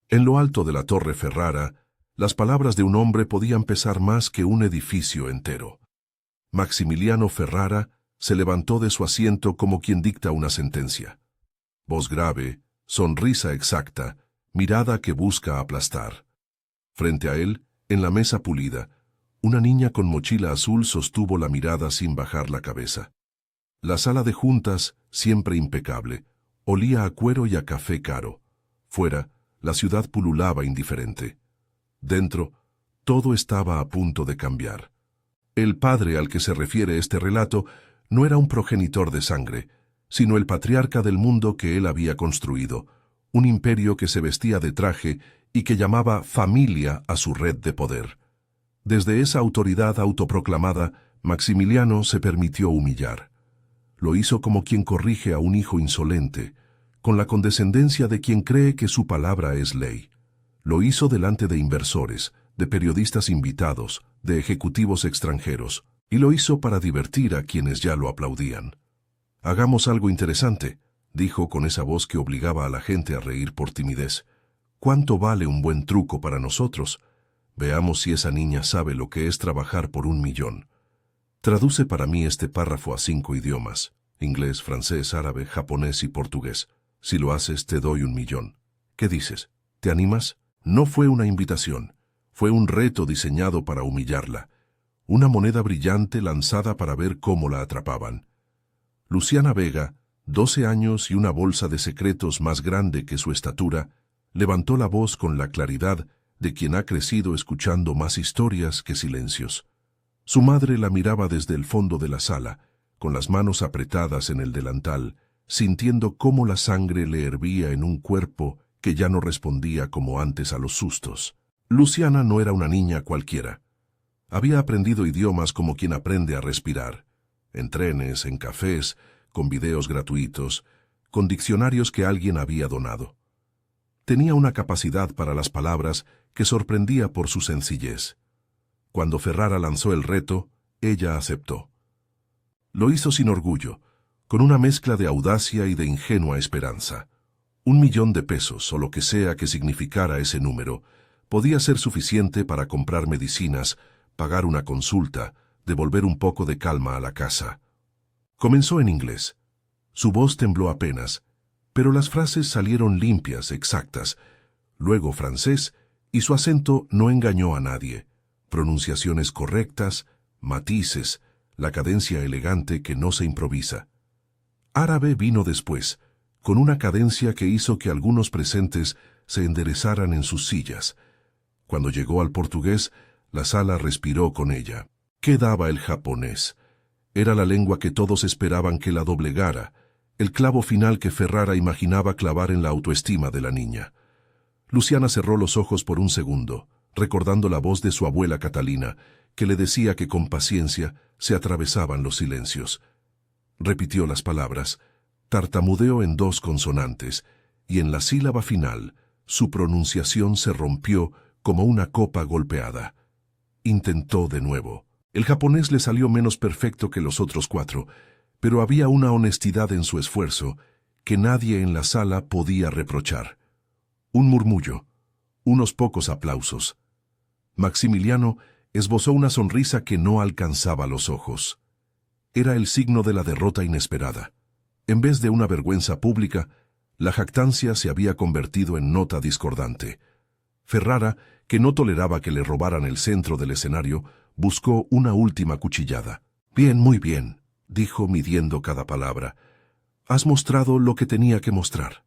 En lo alto de la Torre Ferrara, las palabras de un hombre podían pesar más que un edificio entero. Maximiliano Ferrara se levantó de su asiento como quien dicta una sentencia. Voz grave, sonrisa exacta, mirada que busca aplastar. Frente a él, en la mesa pulida, una niña con mochila azul sostuvo la mirada sin bajar la cabeza. La sala de juntas, siempre impecable, olía a cuero y a café caro. Fuera, la ciudad pululaba indiferente. Dentro, todo estaba a punto de cambiar. El padre al que se refiere este relato no era un progenitor de sangre, sino el patriarca del mundo que él había construido, un imperio que se vestía de traje y que llamaba familia a su red de poder. Desde esa autoridad autoproclamada, Maximiliano se permitió humillar. Lo hizo como quien corrige a un hijo insolente, con la condescendencia de quien cree que su palabra es ley. Lo hizo delante de inversores, de periodistas invitados, de ejecutivos extranjeros, y lo hizo para divertir a quienes ya lo aplaudían. «Hagamos algo interesante», dijo con esa voz que obligaba a la gente a reír por timidez. «¿Cuánto vale un buen truco para nosotros? Veamos si esa niña sabe lo que es trabajar por 1.000.000. Traduce para mí este párrafo a 5 idiomas, inglés, francés, árabe, japonés y portugués. Si lo haces, te doy 1.000.000. ¿Qué dices? ¿Te animas?» No fue una invitación, fue un reto diseñado para humillarla, una moneda brillante lanzada para ver cómo la atrapaban. Luciana Vega, 12 años y una bolsa de secretos más grande que su estatura, levantó la voz con la claridad de quien ha crecido escuchando más historias que silencios. Su madre la miraba desde el fondo de la sala, con las manos apretadas en el delantal, sintiendo cómo la sangre le hervía en un cuerpo que ya no respondía como antes a los sustos. Luciana no era una niña cualquiera. Había aprendido idiomas como quien aprende a respirar, en trenes, en cafés, con videos gratuitos, con diccionarios que alguien había donado. Tenía una capacidad para las palabras que sorprendía por su sencillez. Cuando Ferrara lanzó el reto, ella aceptó. Lo hizo sin orgullo, con una mezcla de audacia y de ingenua esperanza. 1.000.000 de pesos, o lo que sea que significara ese número, podía ser suficiente para comprar medicinas, pagar una consulta, devolver un poco de calma a la casa. Comenzó en inglés. Su voz tembló apenas, pero las frases salieron limpias, exactas. Luego francés, y su acento no engañó a nadie. Pronunciaciones correctas, matices, la cadencia elegante que no se improvisa. Árabe vino después, con una cadencia que hizo que algunos presentes se enderezaran en sus sillas. Cuando llegó al portugués, la sala respiró con ella. Quedaba el japonés. Era la lengua que todos esperaban que la doblegara, el clavo final que Ferrara imaginaba clavar en la autoestima de la niña. Luciana cerró los ojos por un segundo, recordando la voz de su abuela Catalina, que le decía que con paciencia se atravesaban los silencios. Repitió las palabras, tartamudeó en 2 consonantes, y en la sílaba final, su pronunciación se rompió como una copa golpeada. Intentó de nuevo. El japonés le salió menos perfecto que los otros 4, pero había una honestidad en su esfuerzo que nadie en la sala podía reprochar. Un murmullo, unos pocos aplausos. Maximiliano esbozó una sonrisa que no alcanzaba los ojos. Era el signo de la derrota inesperada. En vez de una vergüenza pública, la jactancia se había convertido en nota discordante. Ferrara, que no toleraba que le robaran el centro del escenario, buscó una última cuchillada. «Bien, muy bien», dijo midiendo cada palabra. «Has mostrado lo que tenía que mostrar.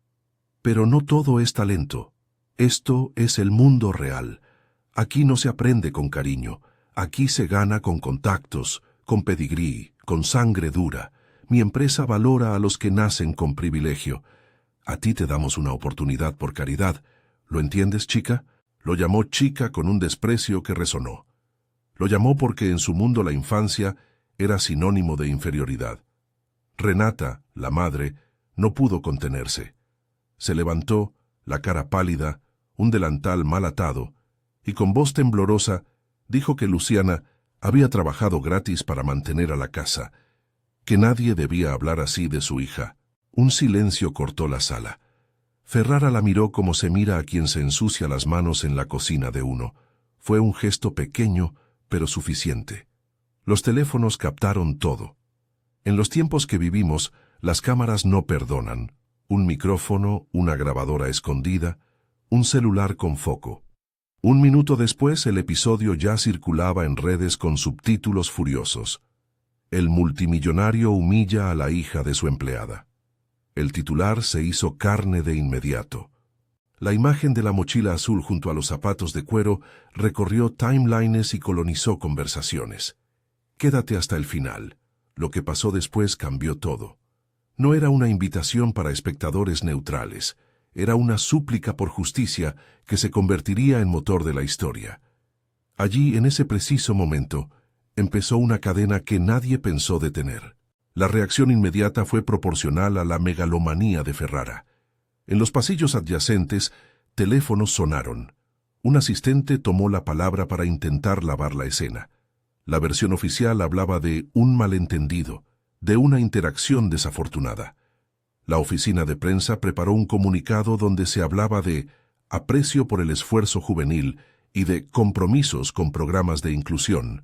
Pero no todo es talento. Esto es el mundo real. Aquí no se aprende con cariño. Aquí se gana con contactos, con pedigrí, con sangre dura. Mi empresa valora a los que nacen con privilegio. A ti te damos una oportunidad por caridad. ¿Lo entiendes, chica?». Lo llamó chica con un desprecio que resonó. Lo llamó porque en su mundo la infancia era sinónimo de inferioridad. Renata, la madre, no pudo contenerse. Se levantó, la cara pálida, un delantal mal atado, y con voz temblorosa dijo que Luciana había trabajado gratis para mantener a la casa, que nadie debía hablar así de su hija. Un silencio cortó la sala. Ferrara la miró como se mira a quien se ensucia las manos en la cocina de uno. Fue un gesto pequeño, pero suficiente. Los teléfonos captaron todo. En los tiempos que vivimos, las cámaras no perdonan. Un micrófono, una grabadora escondida, un celular con foco. Un minuto después, el episodio ya circulaba en redes con subtítulos furiosos. El multimillonario humilla a la hija de su empleada. El titular se hizo carne de inmediato. La imagen de la mochila azul junto a los zapatos de cuero recorrió timelines y colonizó conversaciones. Quédate hasta el final. Lo que pasó después cambió todo. No era una invitación para espectadores neutrales. Era una súplica por justicia que se convertiría en motor de la historia. Allí, en ese preciso momento, empezó una cadena que nadie pensó detener. La reacción inmediata fue proporcional a la megalomanía de Ferrara. En los pasillos adyacentes, teléfonos sonaron. Un asistente tomó la palabra para intentar lavar la escena. La versión oficial hablaba de un malentendido, de una interacción desafortunada. La oficina de prensa preparó un comunicado donde se hablaba de aprecio por el esfuerzo juvenil y de compromisos con programas de inclusión.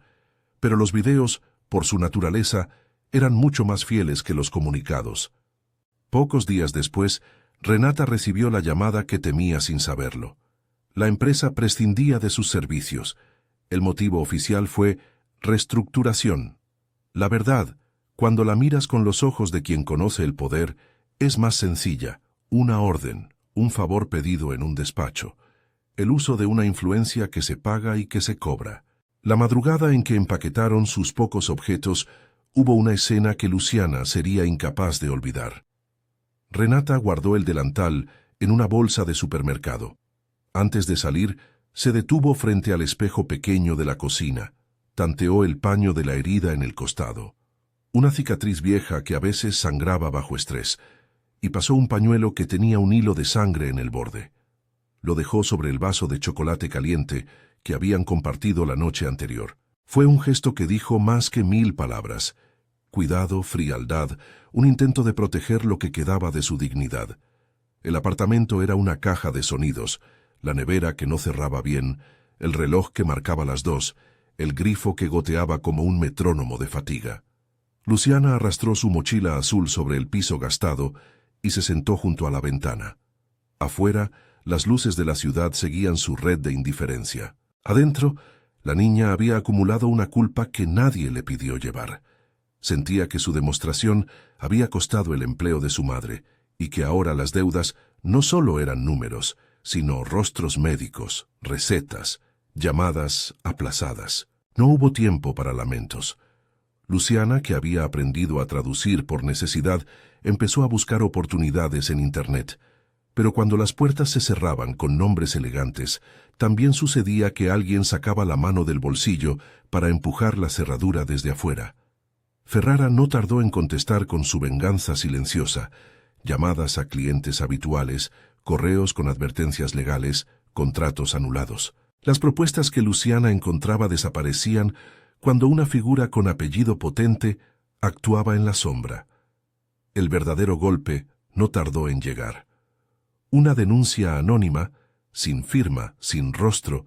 Pero los videos, por su naturaleza, eran mucho más fieles que los comunicados. Pocos días después, Renata recibió la llamada que temía sin saberlo. La empresa prescindía de sus servicios. El motivo oficial fue reestructuración. La verdad, cuando la miras con los ojos de quien conoce el poder, es más sencilla, una orden, un favor pedido en un despacho, el uso de una influencia que se paga y que se cobra. La madrugada en que empaquetaron sus pocos objetos, hubo una escena que Luciana sería incapaz de olvidar. Renata guardó el delantal en una bolsa de supermercado. Antes de salir, se detuvo frente al espejo pequeño de la cocina, tanteó el paño de la herida en el costado. Una cicatriz vieja que a veces sangraba bajo estrés, y pasó un pañuelo que tenía un hilo de sangre en el borde. Lo dejó sobre el vaso de chocolate caliente que habían compartido la noche anterior. Fue un gesto que dijo más que 1000 palabras. Cuidado, frialdad, un intento de proteger lo que quedaba de su dignidad. El apartamento era una caja de sonidos, la nevera que no cerraba bien, el reloj que marcaba las 2, el grifo que goteaba como un metrónomo de fatiga. Luciana arrastró su mochila azul sobre el piso gastado y se sentó junto a la ventana. Afuera, las luces de la ciudad seguían su red de indiferencia. Adentro, la niña había acumulado una culpa que nadie le pidió llevar. Sentía que su demostración había costado el empleo de su madre y que ahora las deudas no solo eran números, sino rostros médicos, recetas, llamadas aplazadas. No hubo tiempo para lamentos. Luciana, que había aprendido a traducir por necesidad, empezó a buscar oportunidades en Internet. Pero cuando las puertas se cerraban con nombres elegantes, también sucedía que alguien sacaba la mano del bolsillo para empujar la cerradura desde afuera. Ferrara no tardó en contestar con su venganza silenciosa, llamadas a clientes habituales, correos con advertencias legales, contratos anulados. Las propuestas que Luciana encontraba desaparecían cuando una figura con apellido potente actuaba en la sombra. El verdadero golpe no tardó en llegar. Una denuncia anónima, sin firma, sin rostro,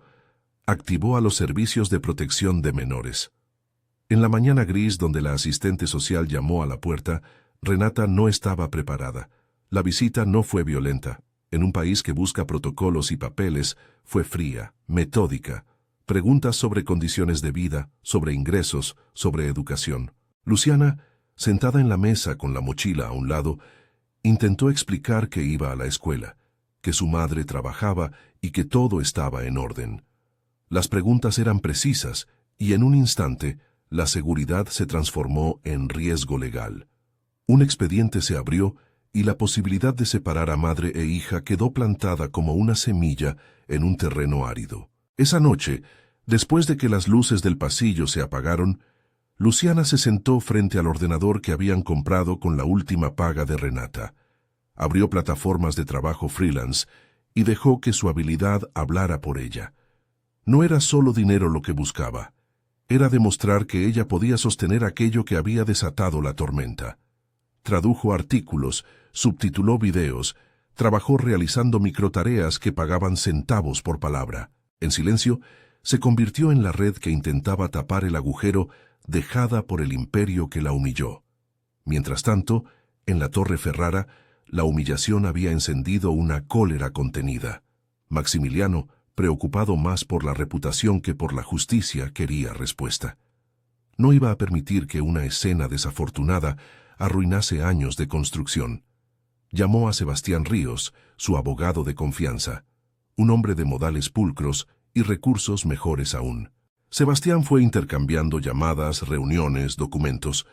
activó a los servicios de protección de menores. En la mañana gris donde la asistente social llamó a la puerta, Renata no estaba preparada. La visita no fue violenta. En un país que busca protocolos y papeles, fue fría, metódica. Preguntas sobre condiciones de vida, sobre ingresos, sobre educación. Luciana, sentada en la mesa con la mochila a un lado, intentó explicar que iba a la escuela, que su madre trabajaba y que todo estaba en orden. Las preguntas eran precisas y en un instante la seguridad se transformó en riesgo legal. Un expediente se abrió y la posibilidad de separar a madre e hija quedó plantada como una semilla en un terreno árido. Esa noche, después de que las luces del pasillo se apagaron, Luciana se sentó frente al ordenador que habían comprado con la última paga de Renata. Abrió plataformas de trabajo freelance y dejó que su habilidad hablara por ella. No era solo dinero lo que buscaba. Era demostrar que ella podía sostener aquello que había desatado la tormenta. Tradujo artículos, subtituló videos, Trabajó realizando microtareas que pagaban centavos por palabra. En silencio, se convirtió en la red que intentaba tapar el agujero dejada por el imperio que la humilló. Mientras tanto, en la Torre Ferrara, la humillación había encendido una cólera contenida. Maximiliano, preocupado más por la reputación que por la justicia, quería respuesta. No iba a permitir que una escena desafortunada arruinase años de construcción. Llamó a Sebastián Ríos, su abogado de confianza, un hombre de modales pulcros y recursos mejores aún. Sebastián fue intercambiando llamadas, reuniones, documentos.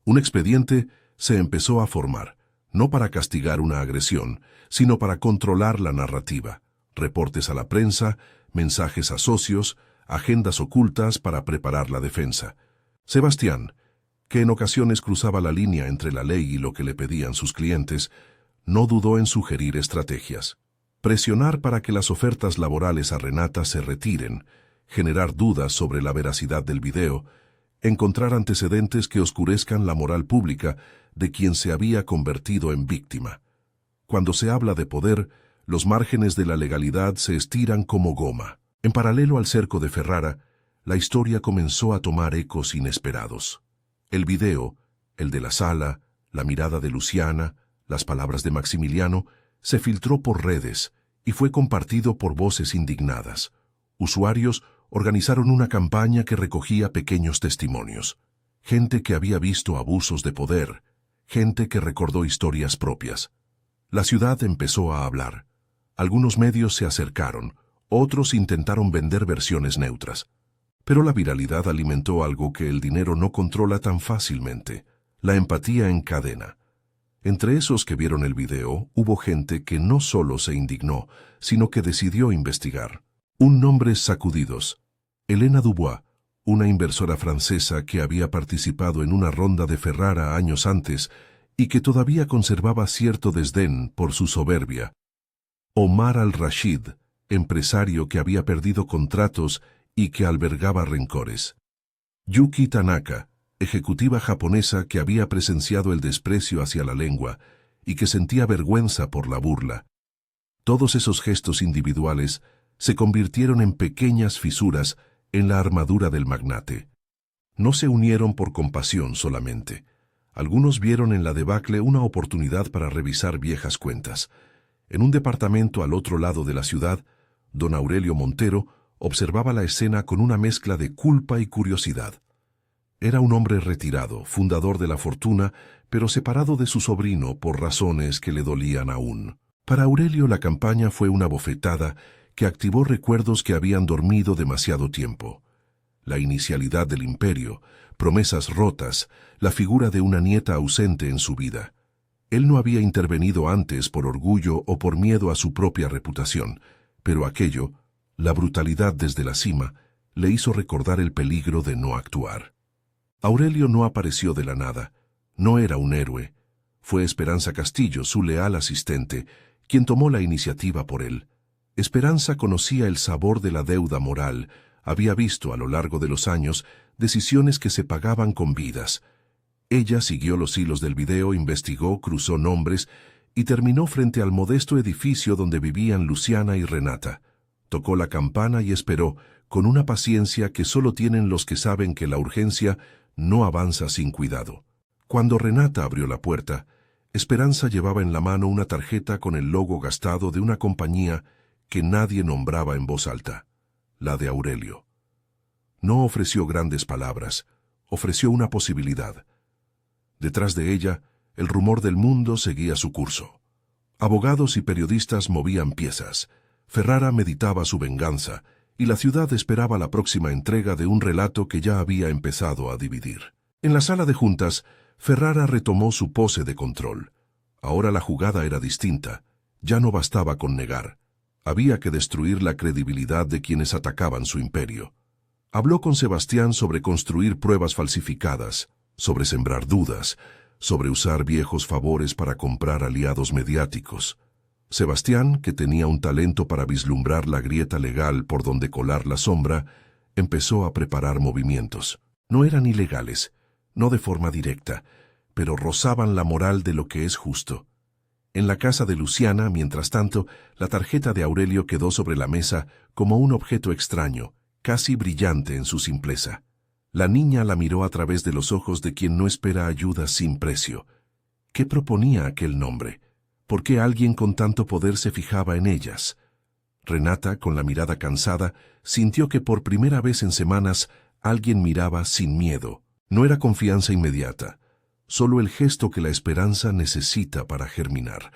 Un expediente se empezó a formar, no para castigar una agresión, sino para controlar la narrativa. Reportes a la prensa, mensajes a socios, agendas ocultas para preparar la defensa. Sebastián, que en ocasiones cruzaba la línea entre la ley y lo que le pedían sus clientes, no dudó en sugerir estrategias. Presionar para que las ofertas laborales a Renata se retiren, generar dudas sobre la veracidad del video, encontrar antecedentes que oscurezcan la moral pública de quien se había convertido en víctima. Cuando se habla de poder, los márgenes de la legalidad se estiran como goma. En paralelo al cerco de Ferrara, la historia comenzó a tomar ecos inesperados. El video, el de la sala, la mirada de Luciana, las palabras de Maximiliano, se filtró por redes y fue compartido por voces indignadas. Usuarios organizaron una campaña que recogía pequeños testimonios. Gente que había visto abusos de poder, gente que recordó historias propias. La ciudad empezó a hablar. Algunos medios se acercaron, otros intentaron vender versiones neutras. Pero la viralidad alimentó algo que el dinero no controla tan fácilmente: la empatía en cadena. Entre esos que vieron el video, hubo gente que no solo se indignó, sino que decidió investigar. Un nombre sacudidos: Helena Dubois, una inversora francesa que había participado en una ronda de Ferrara años antes y que todavía conservaba cierto desdén por su soberbia. Omar al-Rashid, empresario que había perdido contratos y que albergaba rencores. Yuki Tanaka, ejecutiva japonesa que había presenciado el desprecio hacia la lengua y que sentía vergüenza por la burla. Todos esos gestos individuales se convirtieron en pequeñas fisuras en la armadura del magnate. No se unieron por compasión solamente. Algunos vieron en la debacle una oportunidad para revisar viejas cuentas. En un departamento al otro lado de la ciudad, don Aurelio Montero observaba la escena con una mezcla de culpa y curiosidad. Era un hombre retirado, fundador de la fortuna, pero separado de su sobrino por razones que le dolían aún. Para Aurelio la campaña fue una bofetada que activó recuerdos que habían dormido demasiado tiempo. La inicialidad del imperio, promesas rotas, la figura de una nieta ausente en su vida. Él no había intervenido antes por orgullo o por miedo a su propia reputación, pero aquello, la brutalidad desde la cima, le hizo recordar el peligro de no actuar. Aurelio no apareció de la nada, no era un héroe. Fue Esperanza Castillo, su leal asistente, quien tomó la iniciativa por él. Esperanza conocía el sabor de la deuda moral, había visto a lo largo de los años decisiones que se pagaban con vidas. Ella siguió los hilos del video, investigó, cruzó nombres y terminó frente al modesto edificio donde vivían Luciana y Renata. Tocó la campana y esperó, con una paciencia que solo tienen los que saben que la urgencia no avanza sin cuidado. Cuando Renata abrió la puerta, Esperanza llevaba en la mano una tarjeta con el logo gastado de una compañía que nadie nombraba en voz alta, la de Aurelio. No ofreció grandes palabras, ofreció una posibilidad. Detrás de ella, el rumor del mundo seguía su curso. Abogados y periodistas movían piezas. Ferrara meditaba su venganza, y la ciudad esperaba la próxima entrega de un relato que ya había empezado a dividir. En la sala de juntas, Ferrara retomó su pose de control. Ahora la jugada era distinta. Ya no bastaba con negar. Había que destruir la credibilidad de quienes atacaban su imperio. Habló con Sebastián sobre construir pruebas falsificadas, sobre sembrar dudas, sobre usar viejos favores para comprar aliados mediáticos. Sebastián, que tenía un talento para vislumbrar la grieta legal por donde colar la sombra, empezó a preparar movimientos. No eran ilegales, no de forma directa, pero rozaban la moral de lo que es justo. En la casa de Luciana, mientras tanto, la tarjeta de Aurelio quedó sobre la mesa como un objeto extraño, casi brillante en su simpleza. La niña la miró a través de los ojos de quien no espera ayuda sin precio. ¿Qué proponía aquel nombre? ¿Por qué alguien con tanto poder se fijaba en ellas? Renata, con la mirada cansada, sintió que por primera vez en semanas alguien miraba sin miedo. No era confianza inmediata, solo el gesto que la esperanza necesita para germinar.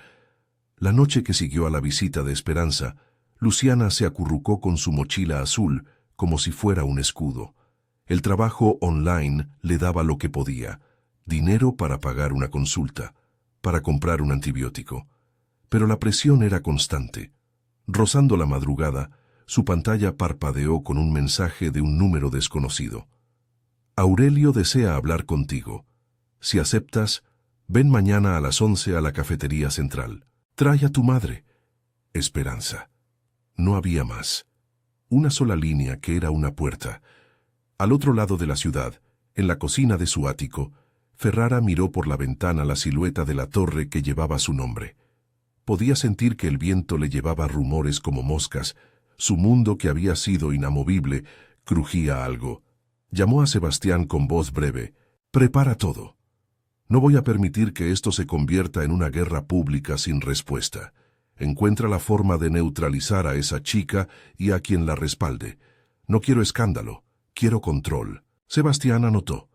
La noche que siguió a la visita de Esperanza, Luciana se acurrucó con su mochila azul como si fuera un escudo. El trabajo online le daba lo que podía: dinero para pagar una consulta, para comprar un antibiótico. Pero la presión era constante. Rozando la madrugada, su pantalla parpadeó con un mensaje de un número desconocido. Aurelio desea hablar contigo. Si aceptas, ven mañana a las 11 a la cafetería central. Trae a tu madre. Esperanza. No había más. Una sola línea que era una puerta. Al otro lado de la ciudad, en la cocina de su ático, Ferrara miró por la ventana la silueta de la torre que llevaba su nombre. Podía sentir que el viento le llevaba rumores como moscas. Su mundo, que había sido inamovible, crujía algo. Llamó a Sebastián con voz breve. «Prepara todo. No voy a permitir que esto se convierta en una guerra pública sin respuesta. Encuentra la forma de neutralizar a esa chica y a quien la respalde. No quiero escándalo, quiero control». Sebastián anotó.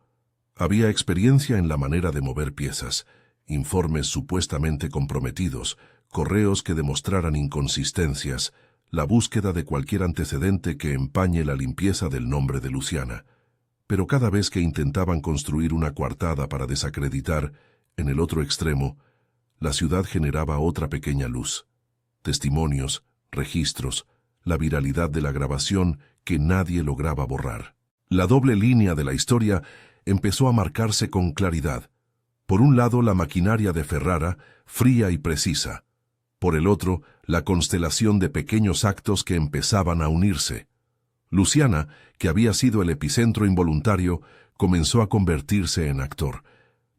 Había experiencia en la manera de mover piezas, informes supuestamente comprometidos, correos que demostraran inconsistencias, la búsqueda de cualquier antecedente que empañe la limpieza del nombre de Luciana. Pero cada vez que intentaban construir una coartada para desacreditar, en el otro extremo, la ciudad generaba otra pequeña luz. Testimonios, registros, la viralidad de la grabación que nadie lograba borrar. La doble línea de la historia empezó a marcarse con claridad. Por un lado, la maquinaria de Ferrara, fría y precisa. Por el otro, la constelación de pequeños actos que empezaban a unirse. Luciana, que había sido el epicentro involuntario, comenzó a convertirse en actor.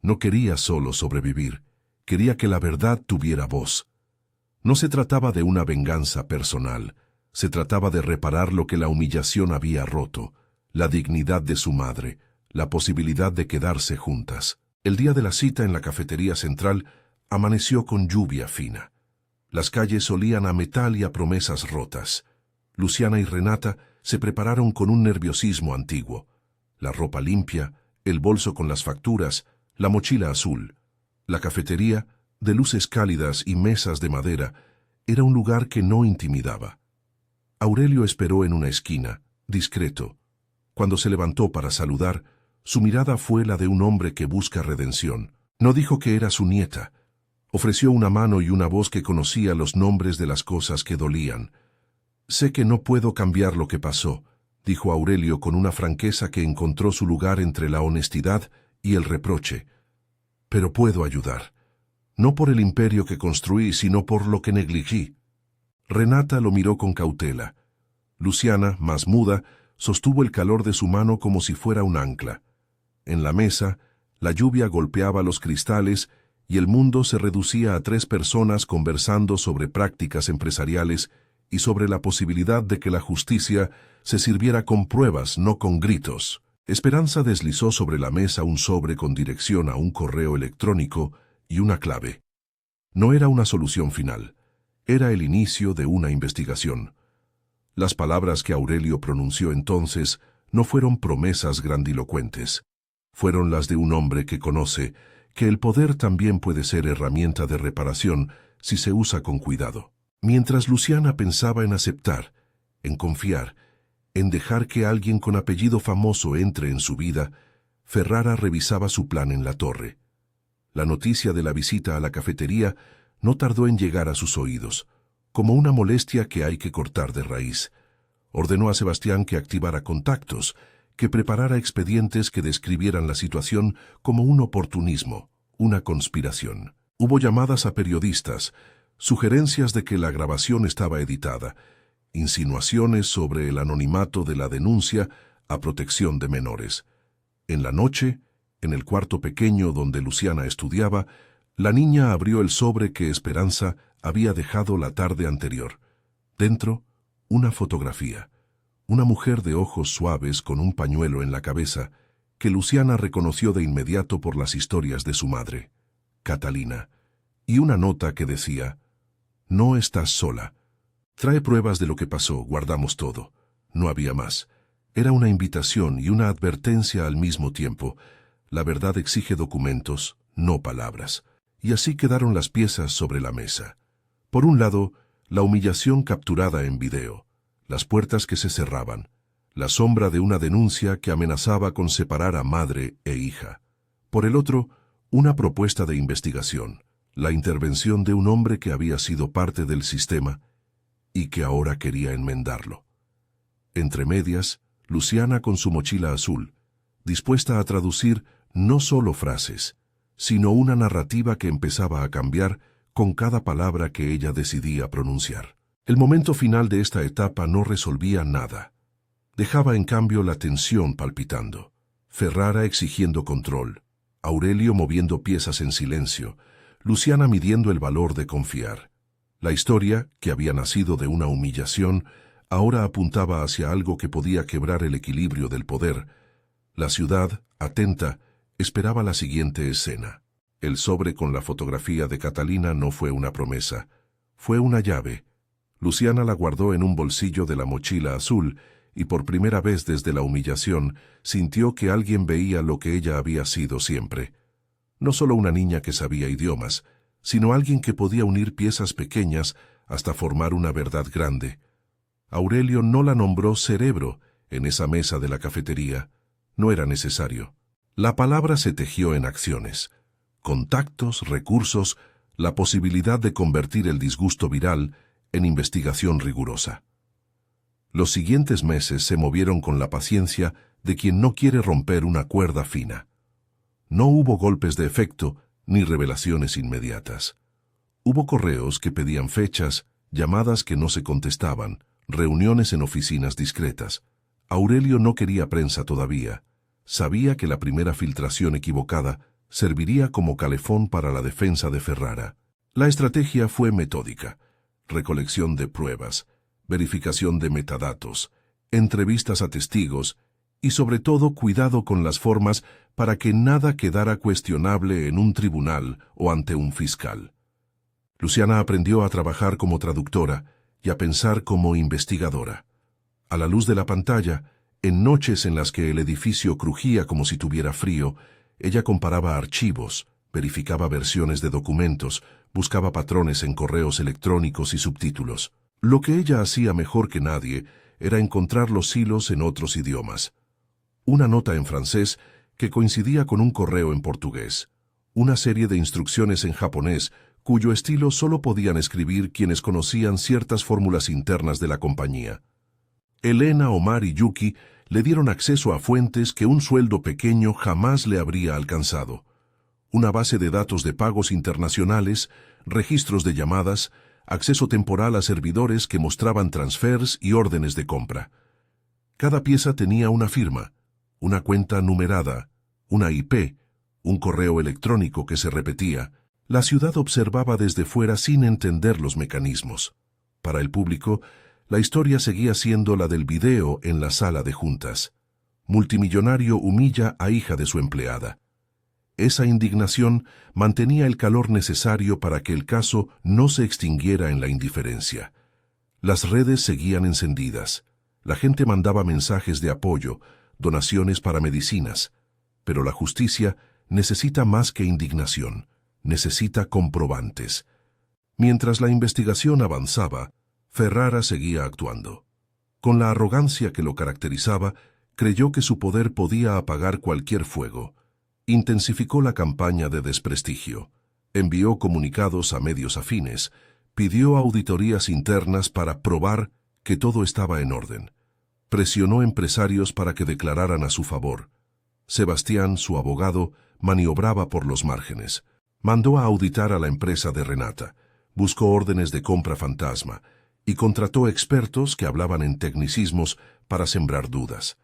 No quería solo sobrevivir, quería que la verdad tuviera voz. No se trataba de una venganza personal, se trataba de reparar lo que la humillación había roto, la dignidad de su madre, la posibilidad de quedarse juntas. El día de la cita en la cafetería central amaneció con lluvia fina. Las calles olían a metal y a promesas rotas. Luciana y Renata se prepararon con un nerviosismo antiguo. La ropa limpia, el bolso con las facturas, la mochila azul. La cafetería, de luces cálidas y mesas de madera, era un lugar que no intimidaba. Aurelio esperó en una esquina, discreto. Cuando se levantó para saludar, su mirada fue la de un hombre que busca redención. No dijo que era su nieta. Ofreció una mano y una voz que conocía los nombres de las cosas que dolían. «Sé que no puedo cambiar lo que pasó», dijo Aurelio con una franqueza que encontró su lugar entre la honestidad y el reproche. «Pero puedo ayudar. No por el imperio que construí, sino por lo que negligí». Renata lo miró con cautela. Luciana, más muda, sostuvo el calor de su mano como si fuera un ancla. En la mesa, la lluvia golpeaba los cristales y el mundo se reducía a 3 personas conversando sobre prácticas empresariales y sobre la posibilidad de que la justicia se sirviera con pruebas, no con gritos. Esperanza deslizó sobre la mesa un sobre con dirección a un correo electrónico y una clave. No era una solución final, era el inicio de una investigación. Las palabras que Aurelio pronunció entonces no fueron promesas grandilocuentes. Fueron las de un hombre que conoce que el poder también puede ser herramienta de reparación si se usa con cuidado. Mientras Luciana pensaba en aceptar, en confiar, en dejar que alguien con apellido famoso entre en su vida, Ferrara revisaba su plan en la torre. La noticia de la visita a la cafetería no tardó en llegar a sus oídos, como una molestia que hay que cortar de raíz. Ordenó a Sebastián que activara contactos, que preparara expedientes que describieran la situación como un oportunismo, una conspiración. Hubo llamadas a periodistas, sugerencias de que la grabación estaba editada, insinuaciones sobre el anonimato de la denuncia a protección de menores. En la noche, en el cuarto pequeño donde Luciana estudiaba, La niña abrió el sobre que Esperanza había dejado la tarde anterior. Dentro, una fotografía. Una mujer de ojos suaves con un pañuelo en la cabeza, que Luciana reconoció de inmediato por las historias de su madre, Catalina, y una nota que decía: «No estás sola. Trae pruebas de lo que pasó, guardamos todo». No había más. Era una invitación y una advertencia al mismo tiempo. La verdad exige documentos, no palabras. Y así quedaron las piezas sobre la mesa. Por un lado, la humillación capturada en video, las puertas que se cerraban, la sombra de una denuncia que amenazaba con separar a madre e hija. Por el otro, una propuesta de investigación, la intervención de un hombre que había sido parte del sistema y que ahora quería enmendarlo. Entre medias, Luciana con su mochila azul, dispuesta a traducir no solo frases, sino una narrativa que empezaba a cambiar con cada palabra que ella decidía pronunciar. El momento final de esta etapa no resolvía nada. Dejaba en cambio la tensión palpitando, Ferrara exigiendo control, Aurelio moviendo piezas en silencio, Luciana midiendo el valor de confiar. La historia, que había nacido de una humillación, ahora apuntaba hacia algo que podía quebrar el equilibrio del poder. La ciudad, atenta, esperaba la siguiente escena. El sobre con la fotografía de Catalina no fue una promesa, fue una llave. Luciana la guardó en un bolsillo de la mochila azul y por primera vez desde la humillación sintió que alguien veía lo que ella había sido siempre. No solo una niña que sabía idiomas, sino alguien que podía unir piezas pequeñas hasta formar una verdad grande. Aurelio no la nombró cerebro en esa mesa de la cafetería. No era necesario. La palabra se tejió en acciones. Contactos, recursos, la posibilidad de convertir el disgusto viral en investigación rigurosa. Los siguientes meses se movieron con la paciencia de quien no quiere romper una cuerda fina. No hubo golpes de efecto ni revelaciones inmediatas. Hubo correos que pedían fechas, llamadas que no se contestaban, reuniones en oficinas discretas. Aurelio no quería prensa todavía. Sabía que la primera filtración equivocada serviría como calefón para la defensa de Ferrara. La estrategia fue metódica: recolección de pruebas, verificación de metadatos, entrevistas a testigos y sobre todo cuidado con las formas para que nada quedara cuestionable en un tribunal o ante un fiscal. Luciana aprendió a trabajar como traductora y a pensar como investigadora. A la luz de la pantalla, en noches en las que el edificio crujía como si tuviera frío, ella comparaba archivos, verificaba versiones de documentos, buscaba patrones en correos electrónicos y subtítulos. Lo que ella hacía mejor que nadie era encontrar los hilos en otros idiomas. Una nota en francés que coincidía con un correo en portugués. Una serie de instrucciones en japonés cuyo estilo solo podían escribir quienes conocían ciertas fórmulas internas de la compañía. Elena, Omar y Yuki le dieron acceso a fuentes que un sueldo pequeño jamás le habría alcanzado. Una base de datos de pagos internacionales, registros de llamadas, acceso temporal a servidores que mostraban transfers y órdenes de compra. Cada pieza tenía una firma, una cuenta numerada, una IP, un correo electrónico que se repetía. La ciudad observaba desde fuera sin entender los mecanismos. Para el público, la historia seguía siendo la del video en la sala de juntas. Multimillonario humilla a hija de su empleada. Esa indignación mantenía el calor necesario para que el caso no se extinguiera en la indiferencia. Las redes seguían encendidas. La gente mandaba mensajes de apoyo, donaciones para medicinas. Pero la justicia necesita más que indignación. Necesita comprobantes. Mientras la investigación avanzaba, Ferrara seguía actuando. Con la arrogancia que lo caracterizaba, creyó que su poder podía apagar cualquier fuego. Intensificó la campaña de desprestigio. Envió comunicados a medios afines. Pidió auditorías internas para probar que todo estaba en orden. Presionó empresarios para que declararan a su favor. Sebastián, su abogado, maniobraba por los márgenes. Mandó a auditar a la empresa de Renata. Buscó órdenes de compra fantasma y contrató expertos que hablaban en tecnicismos para sembrar dudas.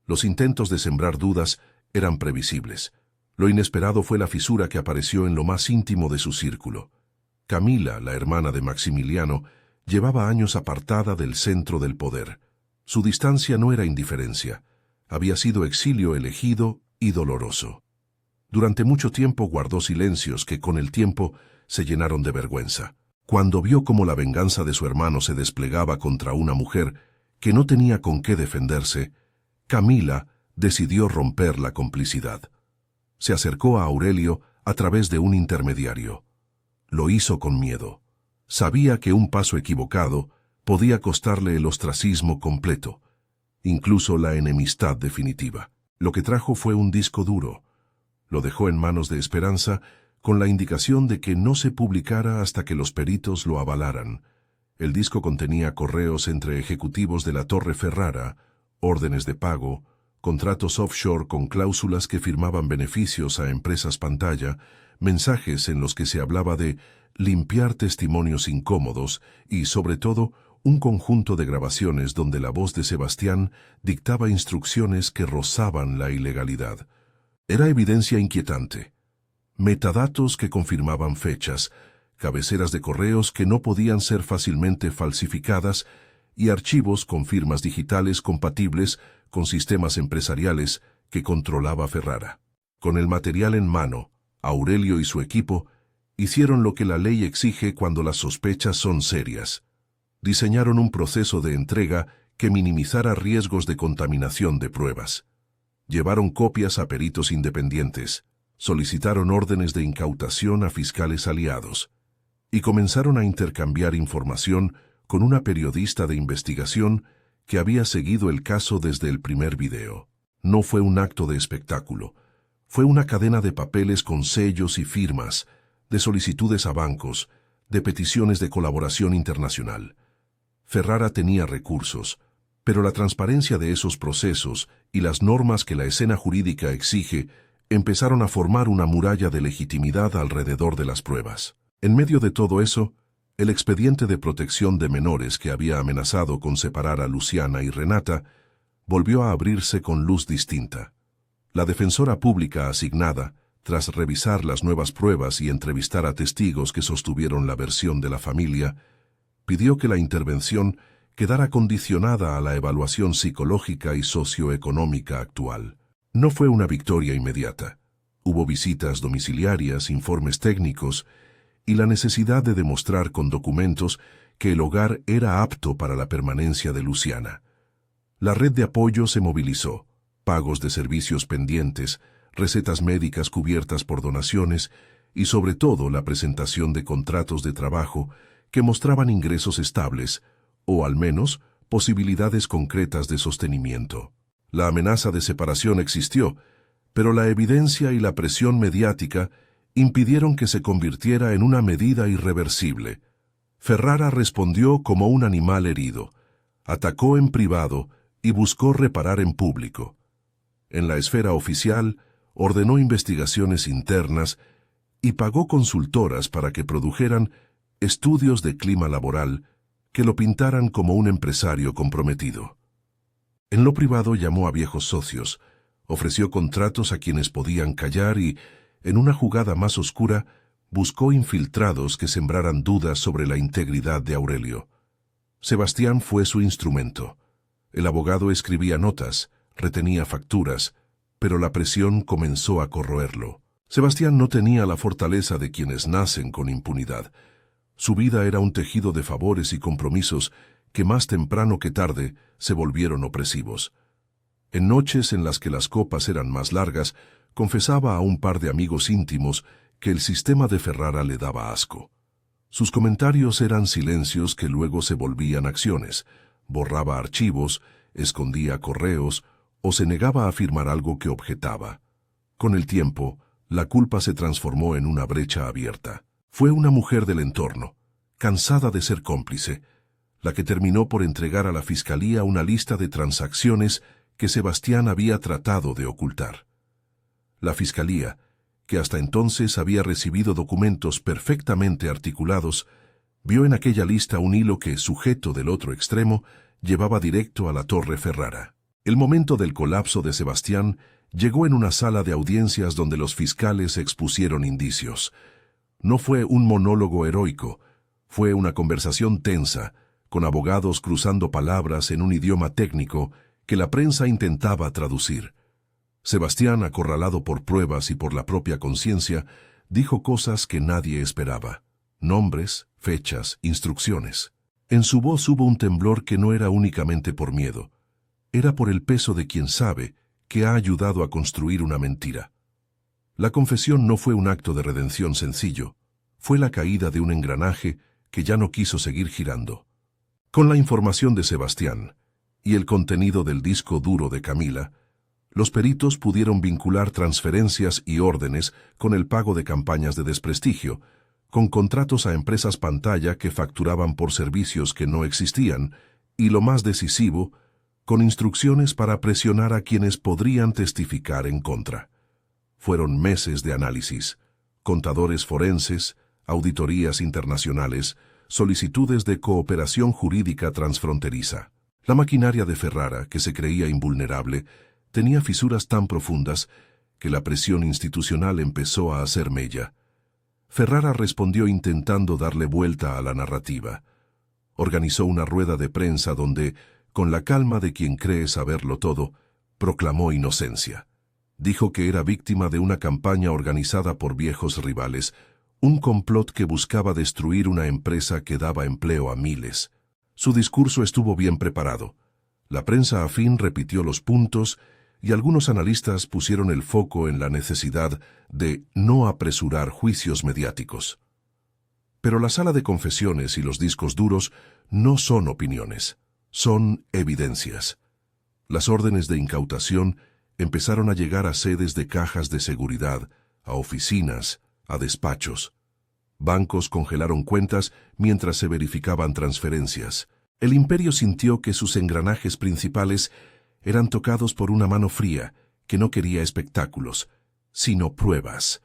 Los intentos de sembrar dudas eran previsibles. Lo inesperado fue la fisura que apareció en lo más íntimo de su círculo. Camila, la hermana de Maximiliano, llevaba años apartada del centro del poder. Su distancia no era indiferencia. Había sido exilio elegido y doloroso. Durante mucho tiempo guardó silencios que con el tiempo se llenaron de vergüenza. Cuando vio cómo la venganza de su hermano se desplegaba contra una mujer que no tenía con qué defenderse, Camila decidió romper la complicidad. Se acercó a Aurelio a través de un intermediario. Lo hizo con miedo. Sabía que un paso equivocado podía costarle el ostracismo completo, incluso la enemistad definitiva. Lo que trajo fue un disco duro. Lo dejó en manos de Esperanza con la indicación de que no se publicara hasta que los peritos lo avalaran. El disco contenía correos entre ejecutivos de la Torre Ferrara, órdenes de pago, contratos offshore con cláusulas que firmaban beneficios a empresas pantalla, mensajes en los que se hablaba de limpiar testimonios incómodos y, sobre todo, un conjunto de grabaciones donde la voz de Sebastián dictaba instrucciones que rozaban la ilegalidad. Era evidencia inquietante. Metadatos que confirmaban fechas, cabeceras de correos que no podían ser fácilmente falsificadas y archivos con firmas digitales compatibles con sistemas empresariales que controlaba Ferrara. Con el material en mano, Aurelio y su equipo hicieron lo que la ley exige cuando las sospechas son serias. Diseñaron un proceso de entrega que minimizara riesgos de contaminación de pruebas. Llevaron copias a peritos independientes, solicitaron órdenes de incautación a fiscales aliados y comenzaron a intercambiar información con una periodista de investigación que había seguido el caso desde el primer video. No fue un acto de espectáculo, fue una cadena de papeles con sellos y firmas, de solicitudes a bancos, de peticiones de colaboración internacional. Ferrara tenía recursos, pero la transparencia de esos procesos y las normas que la escena jurídica exige empezaron a formar una muralla de legitimidad alrededor de las pruebas. En medio de todo eso, el expediente de protección de menores que había amenazado con separar a Luciana y Renata volvió a abrirse con luz distinta. La defensora pública asignada, tras revisar las nuevas pruebas y entrevistar a testigos que sostuvieron la versión de la familia, pidió que la intervención quedara condicionada a la evaluación psicológica y socioeconómica actual. No fue una victoria inmediata. Hubo visitas domiciliarias, informes técnicos y la necesidad de demostrar con documentos que el hogar era apto para la permanencia de Luciana. La red de apoyo se movilizó, pagos de servicios pendientes, recetas médicas cubiertas por donaciones y sobre todo la presentación de contratos de trabajo que mostraban ingresos estables o al menos posibilidades concretas de sostenimiento. La amenaza de separación existió, pero la evidencia y la presión mediática impidieron que se convirtiera en una medida irreversible. Ferrara respondió como un animal herido, atacó en privado y buscó reparar en público. En la esfera oficial, ordenó investigaciones internas y pagó consultoras para que produjeran estudios de clima laboral que lo pintaran como un empresario comprometido. En lo privado llamó a viejos socios, ofreció contratos a quienes podían callar y, en una jugada más oscura, buscó infiltrados que sembraran dudas sobre la integridad de Aurelio. Sebastián fue su instrumento. El abogado escribía notas, retenía facturas, pero la presión comenzó a corroerlo. Sebastián no tenía la fortaleza de quienes nacen con impunidad. Su vida era un tejido de favores y compromisos que más temprano que tarde se volvieron opresivos. En noches en las que las copas eran más largas, confesaba a un par de amigos íntimos que el sistema de Ferrara le daba asco. Sus comentarios eran silencios que luego se volvían acciones. Borraba archivos, escondía correos o se negaba a firmar algo que objetaba. Con el tiempo, la culpa se transformó en una brecha abierta. Fue una mujer del entorno, cansada de ser cómplice, la que terminó por entregar a la fiscalía una lista de transacciones que Sebastián había tratado de ocultar. La fiscalía, que hasta entonces había recibido documentos perfectamente articulados, vio en aquella lista un hilo que, sujeto del otro extremo, llevaba directo a la Torre Ferrara. El momento del colapso de Sebastián Llegó en una sala de audiencias donde los fiscales expusieron indicios. No fue un monólogo heroico, fue una conversación tensa, con abogados cruzando palabras en un idioma técnico que la prensa intentaba traducir. Sebastián, acorralado por pruebas y por la propia conciencia, dijo cosas que nadie esperaba. Nombres, fechas, instrucciones. En su voz hubo un temblor que no era únicamente por miedo. Era por el peso de quien sabe que ha ayudado a construir una mentira. La confesión no fue un acto de redención sencillo, fue la caída de un engranaje que ya no quiso seguir girando. Con la información de Sebastián y el contenido del disco duro de Camila, los peritos pudieron vincular transferencias y órdenes con el pago de campañas de desprestigio, con contratos a empresas pantalla que facturaban por servicios que no existían, y lo más decisivo, con instrucciones para presionar a quienes podrían testificar en contra. Fueron meses de análisis, contadores forenses, auditorías internacionales, solicitudes de cooperación jurídica transfronteriza. La maquinaria de Ferrara, que se creía invulnerable, tenía fisuras tan profundas que la presión institucional empezó a hacer mella. Ferrara respondió intentando darle vuelta a la narrativa. Organizó una rueda de prensa donde, con la calma de quien cree saberlo todo, proclamó inocencia. Dijo que era víctima de una campaña organizada por viejos rivales, un complot que buscaba destruir una empresa que daba empleo a miles. Su discurso estuvo bien preparado. La prensa afín repitió los puntos y algunos analistas pusieron el foco en la necesidad de no apresurar juicios mediáticos. Pero la sala de confesiones y los discos duros no son opiniones, son evidencias. Las órdenes de incautación empezaron a llegar a sedes de cajas de seguridad, a oficinas, a despachos. Bancos congelaron cuentas mientras se verificaban transferencias. El imperio sintió que sus engranajes principales eran tocados por una mano fría que no quería espectáculos, sino pruebas.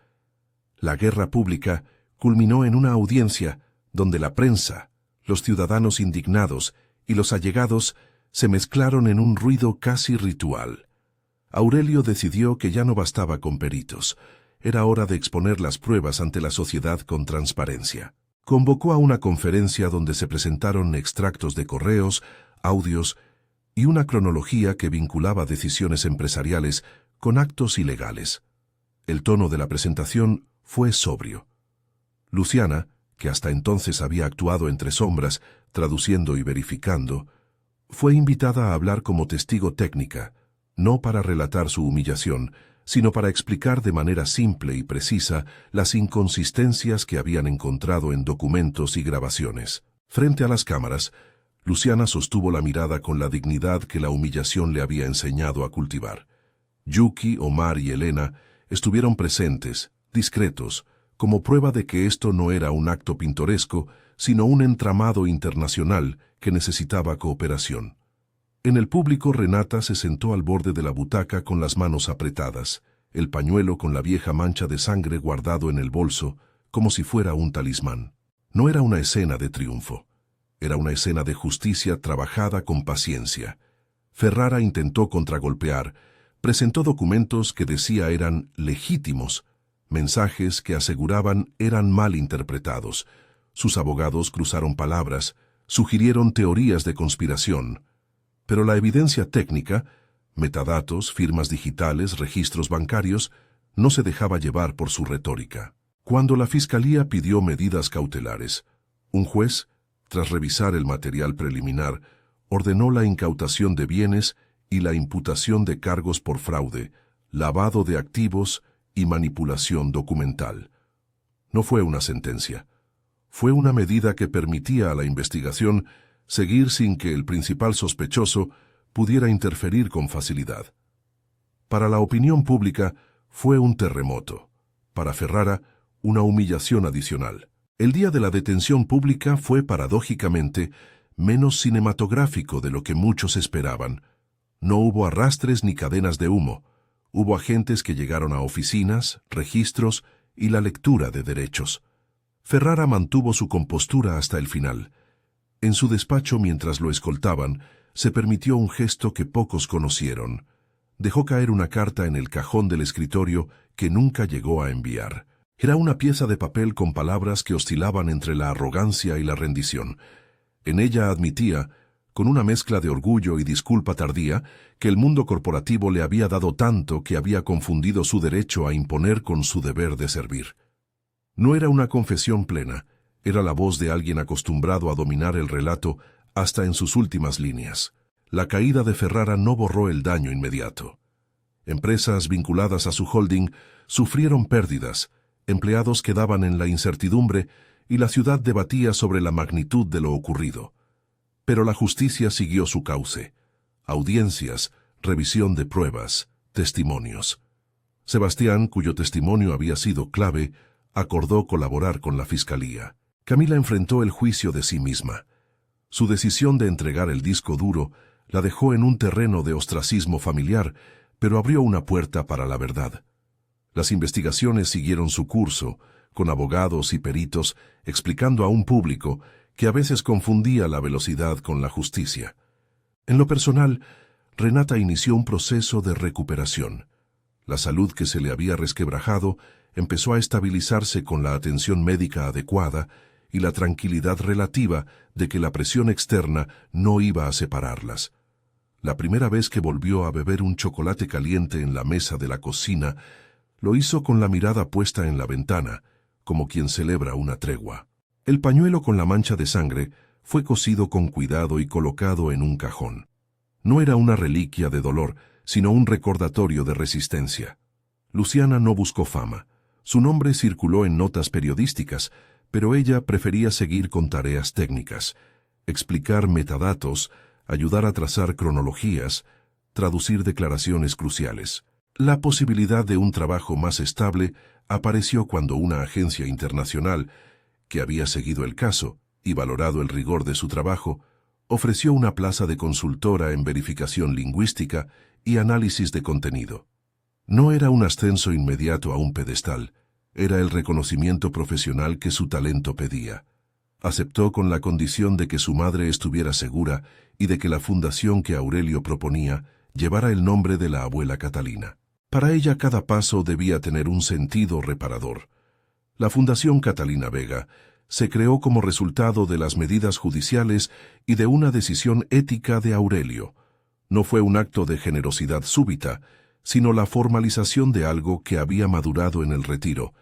La guerra pública culminó en una audiencia donde la prensa, los ciudadanos indignados y los allegados se mezclaron en un ruido casi ritual. Aurelio decidió que ya no bastaba con peritos. Era hora de exponer las pruebas ante la sociedad con transparencia. Convocó a una conferencia donde se presentaron extractos de correos, audios y una cronología que vinculaba decisiones empresariales con actos ilegales. El tono de la presentación fue sobrio. Luciana, que hasta entonces había actuado entre sombras, traduciendo y verificando, fue invitada a hablar como testigo técnica, no para relatar su humillación, sino para explicar de manera simple y precisa las inconsistencias que habían encontrado en documentos y grabaciones. Frente a las cámaras, Luciana sostuvo la mirada con la dignidad que la humillación le había enseñado a cultivar. Yuki, Omar y Elena estuvieron presentes, discretos, como prueba de que esto no era un acto pintoresco, sino un entramado internacional que necesitaba cooperación. En el público, Renata se sentó al borde de la butaca con las manos apretadas, el pañuelo con la vieja mancha de sangre guardado en el bolso, como si fuera un talismán. No era una escena de triunfo. Era una escena de justicia trabajada con paciencia. Ferrara intentó contragolpear, presentó documentos que decía eran legítimos, mensajes que aseguraban eran mal interpretados. Sus abogados cruzaron palabras, sugirieron teorías de conspiración. Pero la evidencia técnica, metadatos, firmas digitales, registros bancarios, no se dejaba llevar por su retórica. Cuando la fiscalía pidió medidas cautelares, un juez, tras revisar el material preliminar, ordenó la incautación de bienes y la imputación de cargos por fraude, lavado de activos y manipulación documental. No fue una sentencia. Fue una medida que permitía a la investigación seguir sin que el principal sospechoso pudiera interferir con facilidad. Para la opinión pública fue un terremoto. Para Ferrara, una humillación adicional. El día de la detención pública fue paradójicamente menos cinematográfico de lo que muchos esperaban. No hubo arrastres ni cadenas de humo. Hubo agentes que llegaron a oficinas, registros y la lectura de derechos. Ferrara mantuvo su compostura hasta el final. En su despacho, mientras lo escoltaban, se permitió un gesto que pocos conocieron. Dejó caer una carta en el cajón del escritorio que nunca llegó a enviar. Era una pieza de papel con palabras que oscilaban entre la arrogancia y la rendición. En ella admitía, con una mezcla de orgullo y disculpa tardía, que el mundo corporativo le había dado tanto que había confundido su derecho a imponer con su deber de servir. No era una confesión plena, era la voz de alguien acostumbrado a dominar el relato hasta en sus últimas líneas. La caída de Ferrara no borró el daño inmediato. Empresas vinculadas a su holding sufrieron pérdidas, empleados quedaban en la incertidumbre y la ciudad debatía sobre la magnitud de lo ocurrido. Pero la justicia siguió su cauce. Audiencias, revisión de pruebas, testimonios. Sebastián, cuyo testimonio había sido clave, acordó colaborar con la fiscalía. Camila enfrentó el juicio de sí misma. Su decisión de entregar el disco duro la dejó en un terreno de ostracismo familiar, pero abrió una puerta para la verdad. Las investigaciones siguieron su curso, con abogados y peritos explicando a un público que a veces confundía la velocidad con la justicia. En lo personal, Renata inició un proceso de recuperación. La salud que se le había resquebrajado empezó a estabilizarse con la atención médica adecuada y la tranquilidad relativa de que la presión externa no iba a separarlas. La primera vez que volvió a beber un chocolate caliente en la mesa de la cocina, lo hizo con la mirada puesta en la ventana, como quien celebra una tregua. El pañuelo con la mancha de sangre fue cosido con cuidado y colocado en un cajón. No era una reliquia de dolor, sino un recordatorio de resistencia. Luciana no buscó fama. Su nombre circuló en notas periodísticas, pero ella prefería seguir con tareas técnicas, explicar metadatos, ayudar a trazar cronologías, traducir declaraciones cruciales. La posibilidad de un trabajo más estable apareció cuando una agencia internacional, que había seguido el caso y valorado el rigor de su trabajo, ofreció una plaza de consultora en verificación lingüística y análisis de contenido. No era un ascenso inmediato a un pedestal, era el reconocimiento profesional que su talento pedía. Aceptó con la condición de que su madre estuviera segura y de que la fundación que Aurelio proponía llevara el nombre de la abuela Catalina. Para ella cada paso debía tener un sentido reparador. La Fundación Catalina Vega se creó como resultado de las medidas judiciales y de una decisión ética de Aurelio. No fue un acto de generosidad súbita, sino la formalización de algo que había madurado en el retiro,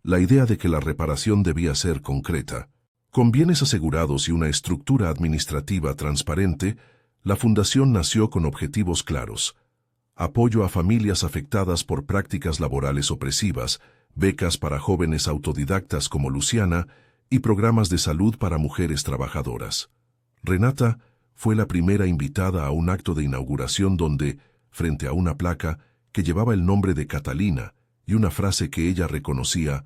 la idea de que la reparación debía ser concreta. Con bienes asegurados y una estructura administrativa transparente, la Fundación nació con objetivos claros: apoyo a familias afectadas por prácticas laborales opresivas, becas para jóvenes autodidactas como Luciana y programas de salud para mujeres trabajadoras. Renata fue la primera invitada a un acto de inauguración donde, frente a una placa que llevaba el nombre de Catalina y una frase que ella reconocía,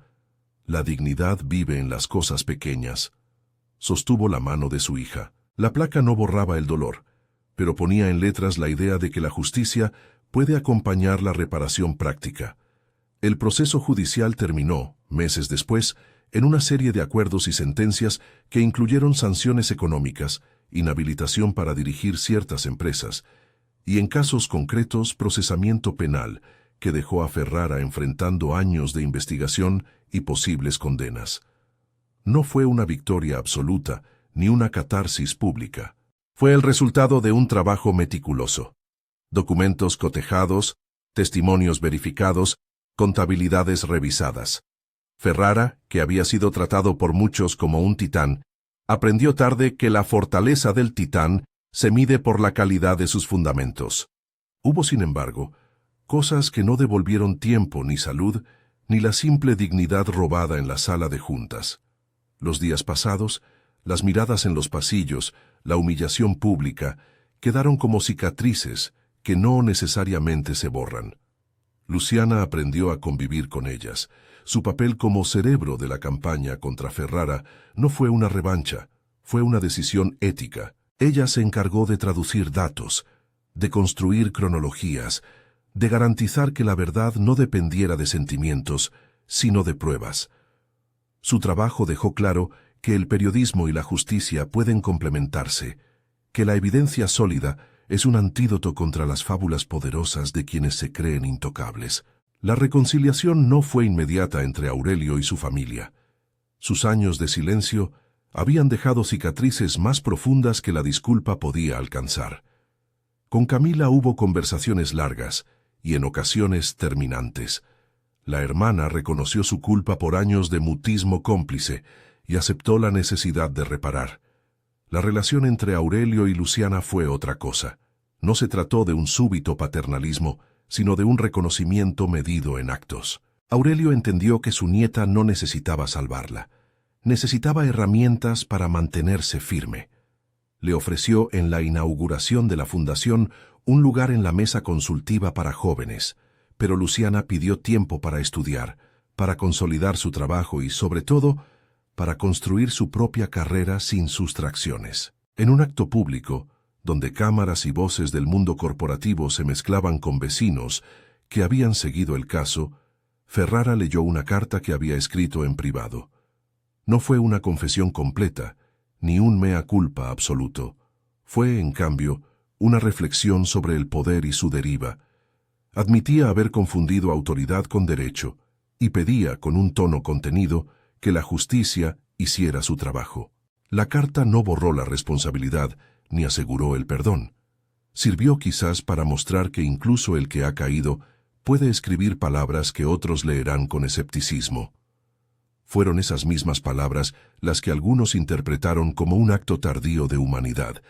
«La dignidad vive en las cosas pequeñas», sostuvo la mano de su hija. La placa no borraba el dolor, pero ponía en letras la idea de que la justicia puede acompañar la reparación práctica. El proceso judicial terminó, meses después, en una serie de acuerdos y sentencias que incluyeron sanciones económicas, inhabilitación para dirigir ciertas empresas, y en casos concretos procesamiento penal, que dejó a Ferrara enfrentando años de investigación y posibles condenas. No fue una victoria absoluta, ni una catarsis pública. Fue el resultado de un trabajo meticuloso. Documentos cotejados, testimonios verificados, contabilidades revisadas. Ferrara, que había sido tratado por muchos como un titán, aprendió tarde que la fortaleza del titán se mide por la calidad de sus fundamentos. Hubo, sin embargo, cosas que no devolvieron tiempo ni salud, ni la simple dignidad robada en la sala de juntas. Los días pasados, las miradas en los pasillos, la humillación pública, quedaron como cicatrices que no necesariamente se borran. Luciana aprendió a convivir con ellas. Su papel como cerebro de la campaña contra Ferrara no fue una revancha, fue una decisión ética. Ella se encargó de traducir datos, de construir cronologías, de garantizar que la verdad no dependiera de sentimientos, sino de pruebas. Su trabajo dejó claro que el periodismo y la justicia pueden complementarse, que la evidencia sólida es un antídoto contra las fábulas poderosas de quienes se creen intocables. La reconciliación no fue inmediata entre Aurelio y su familia. Sus años de silencio habían dejado cicatrices más profundas que la disculpa podía alcanzar. Con Camila hubo conversaciones largas y en ocasiones terminantes. La hermana reconoció su culpa por años de mutismo cómplice y aceptó la necesidad de reparar. La relación entre Aurelio y Luciana fue otra cosa. No se trató de un súbito paternalismo, sino de un reconocimiento medido en actos. Aurelio entendió que su nieta no necesitaba salvarla. Necesitaba herramientas para mantenerse firme. Le ofreció en la inauguración de la fundación un lugar en la mesa consultiva para jóvenes, pero Luciana pidió tiempo para estudiar, para consolidar su trabajo y, sobre todo, para construir su propia carrera sin sustracciones. En un acto público, donde cámaras y voces del mundo corporativo se mezclaban con vecinos que habían seguido el caso, Ferrara leyó una carta que había escrito en privado. No fue una confesión completa, ni un mea culpa absoluto. Fue, en cambio, una reflexión sobre el poder y su deriva. Admitía haber confundido autoridad con derecho y pedía, con un tono contenido, que la justicia hiciera su trabajo. La carta no borró la responsabilidad ni aseguró el perdón. Sirvió quizás para mostrar que incluso el que ha caído puede escribir palabras que otros leerán con escepticismo. Fueron esas mismas palabras las que algunos interpretaron como un acto tardío de humanidad,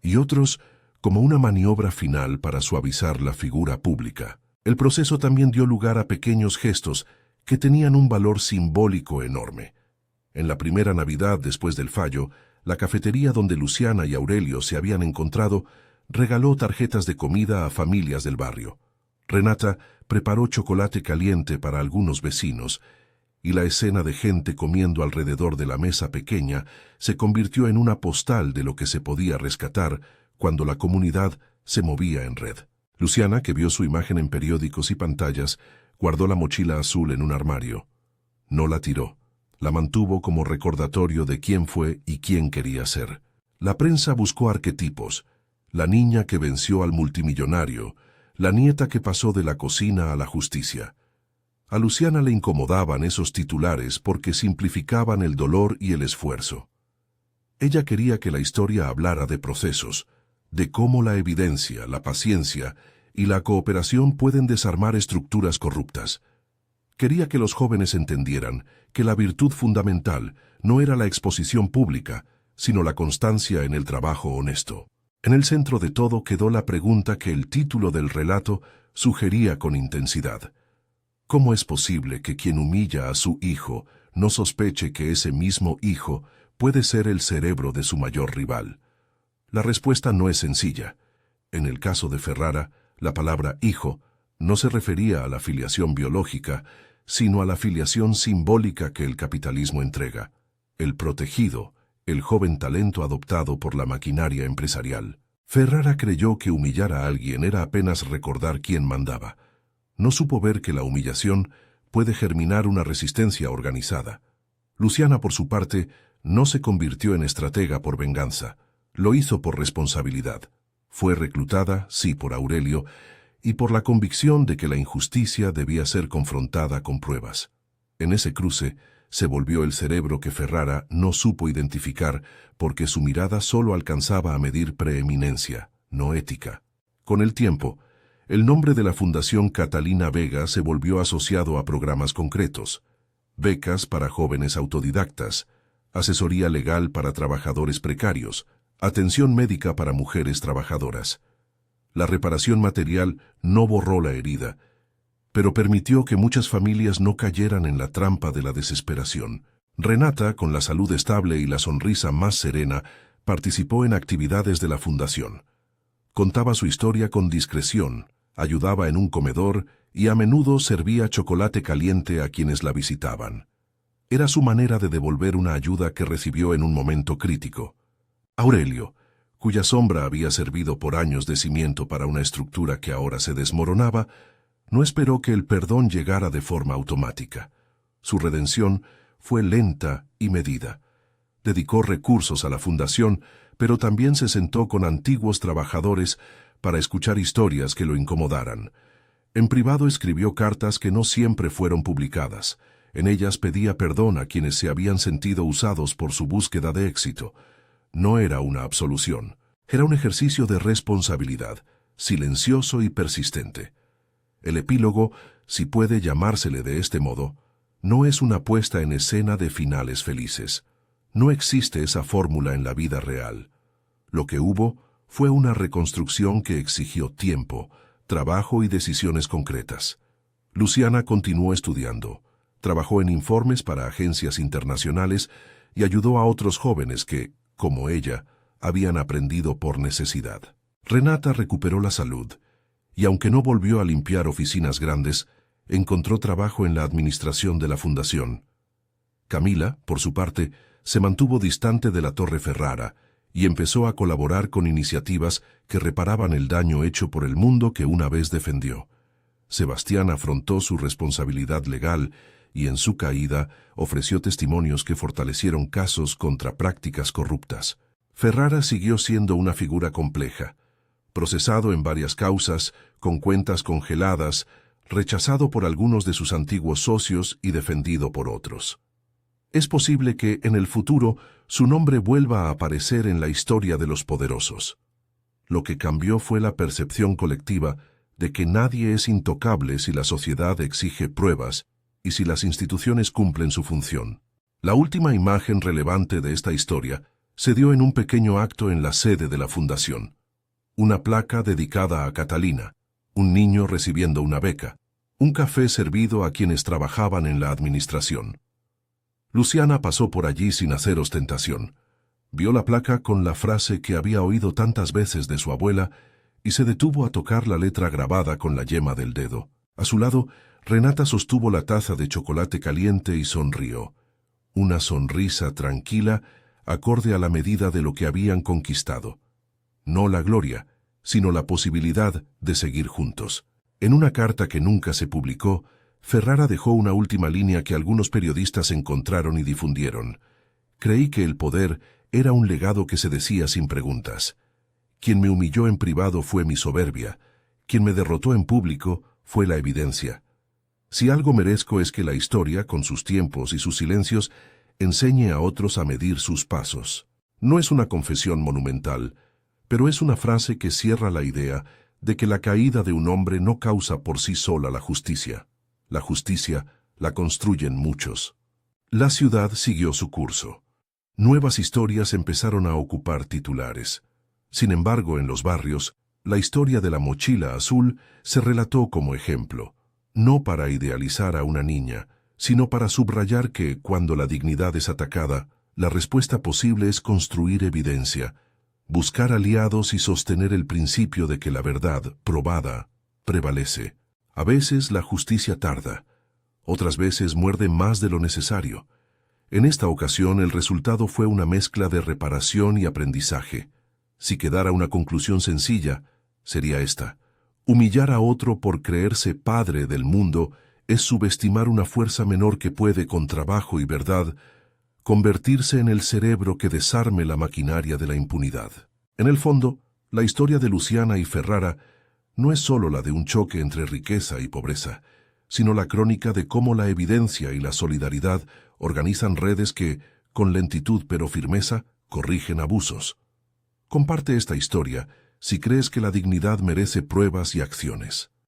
y otros como una maniobra final para suavizar la figura pública. El proceso también dio lugar a pequeños gestos que tenían un valor simbólico enorme. En la primera Navidad después del fallo, la cafetería donde Luciana y Aurelio se habían encontrado regaló tarjetas de comida a familias del barrio. Renata preparó chocolate caliente para algunos vecinos, y la escena de gente comiendo alrededor de la mesa pequeña se convirtió en una postal de lo que se podía rescatar cuando la comunidad se movía en red. Luciana, que vio su imagen en periódicos y pantallas, guardó la mochila azul en un armario. No la tiró. La mantuvo como recordatorio de quién fue y quién quería ser. La prensa buscó arquetipos: la niña que venció al multimillonario, la nieta que pasó de la cocina a la justicia. A Luciana le incomodaban esos titulares porque simplificaban el dolor y el esfuerzo. Ella quería que la historia hablara de procesos, de cómo la evidencia, la paciencia y la cooperación pueden desarmar estructuras corruptas. Quería que los jóvenes entendieran que la virtud fundamental no era la exposición pública, sino la constancia en el trabajo honesto. En el centro de todo quedó la pregunta que el título del relato sugería con intensidad: ¿cómo es posible que quien humilla a su hijo no sospeche que ese mismo hijo puede ser el cerebro de su mayor rival? La respuesta no es sencilla. En el caso de Ferrara, la palabra hijo no se refería a la filiación biológica, sino a la filiación simbólica que el capitalismo entrega: el protegido, el joven talento adoptado por la maquinaria empresarial. Ferrara creyó que humillar a alguien era apenas recordar quién mandaba. No supo ver que la humillación puede germinar una resistencia organizada. Luciana, por su parte, no se convirtió en estratega por venganza. Lo hizo por responsabilidad. Fue reclutada, sí, por Aurelio, y por la convicción de que la injusticia debía ser confrontada con pruebas. En ese cruce se volvió el cerebro que Ferrara no supo identificar porque su mirada solo alcanzaba a medir preeminencia, no ética. Con el tiempo, el nombre de la Fundación Catalina Vega se volvió asociado a programas concretos: becas para jóvenes autodidactas, asesoría legal para trabajadores precarios, atención médica para mujeres trabajadoras. La reparación material no borró la herida, pero permitió que muchas familias no cayeran en la trampa de la desesperación. Renata, con la salud estable y la sonrisa más serena, participó en actividades de la fundación. Contaba su historia con discreción, ayudaba en un comedor y a menudo servía chocolate caliente a quienes la visitaban. Era su manera de devolver una ayuda que recibió en un momento crítico. Aurelio, cuya sombra había servido por años de cimiento para una estructura que ahora se desmoronaba, no esperó que el perdón llegara de forma automática. Su redención fue lenta y medida. Dedicó recursos a la fundación, pero también se sentó con antiguos trabajadores para escuchar historias que lo incomodaran. En privado escribió cartas que no siempre fueron publicadas. En ellas pedía perdón a quienes se habían sentido usados por su búsqueda de éxito. No era una absolución, era un ejercicio de responsabilidad, silencioso y persistente. El epílogo, si puede llamársele de este modo, no es una puesta en escena de finales felices. No existe esa fórmula en la vida real. Lo que hubo fue una reconstrucción que exigió tiempo, trabajo y decisiones concretas. Luciana continuó estudiando, trabajó en informes para agencias internacionales y ayudó a otros jóvenes que, como ella, habían aprendido por necesidad. Renata recuperó la salud, y aunque no volvió a limpiar oficinas grandes, encontró trabajo en la administración de la fundación. Camila, por su parte, se mantuvo distante de la Torre Ferrara y empezó a colaborar con iniciativas que reparaban el daño hecho por el mundo que una vez defendió. Sebastián afrontó su responsabilidad legal y en su caída ofreció testimonios que fortalecieron casos contra prácticas corruptas. Ferrara siguió siendo una figura compleja, procesado en varias causas, con cuentas congeladas, rechazado por algunos de sus antiguos socios y defendido por otros. Es posible que, en el futuro, su nombre vuelva a aparecer en la historia de los poderosos. Lo que cambió fue la percepción colectiva de que nadie es intocable si la sociedad exige pruebas y si las instituciones cumplen su función. La última imagen relevante de esta historia se dio en un pequeño acto en la sede de la fundación. Una placa dedicada a Catalina, un niño recibiendo una beca, un café servido a quienes trabajaban en la administración. Luciana pasó por allí sin hacer ostentación. Vio la placa con la frase que había oído tantas veces de su abuela y se detuvo a tocar la letra grabada con la yema del dedo. A su lado, Renata sostuvo la taza de chocolate caliente y sonrió. Una sonrisa tranquila, acorde a la medida de lo que habían conquistado. No la gloria, sino la posibilidad de seguir juntos. En una carta que nunca se publicó, Ferrara dejó una última línea que algunos periodistas encontraron y difundieron. Creí que el poder era un legado que se decía sin preguntas. Quien me humilló en privado fue mi soberbia. Quien me derrotó en público fue la evidencia. Si algo merezco es que la historia, con sus tiempos y sus silencios, enseñe a otros a medir sus pasos. No es una confesión monumental, pero es una frase que cierra la idea de que la caída de un hombre no causa por sí sola la justicia. La justicia la construyen muchos. La ciudad siguió su curso. Nuevas historias empezaron a ocupar titulares. Sin embargo, en los barrios, la historia de la mochila azul se relató como ejemplo, no para idealizar a una niña, sino para subrayar que, cuando la dignidad es atacada, la respuesta posible es construir evidencia, buscar aliados y sostener el principio de que la verdad, probada, prevalece. A veces la justicia tarda, otras veces muerde más de lo necesario. En esta ocasión el resultado fue una mezcla de reparación y aprendizaje. Si quedara una conclusión sencilla, sería esta: humillar a otro por creerse padre del mundo es subestimar una fuerza menor que puede, con trabajo y verdad, convertirse en el cerebro que desarme la maquinaria de la impunidad. En el fondo, la historia de Luciana y Ferrara no es solo la de un choque entre riqueza y pobreza, sino la crónica de cómo la evidencia y la solidaridad organizan redes que, con lentitud pero firmeza, corrigen abusos. Comparte esta historia si crees que la dignidad merece pruebas y acciones.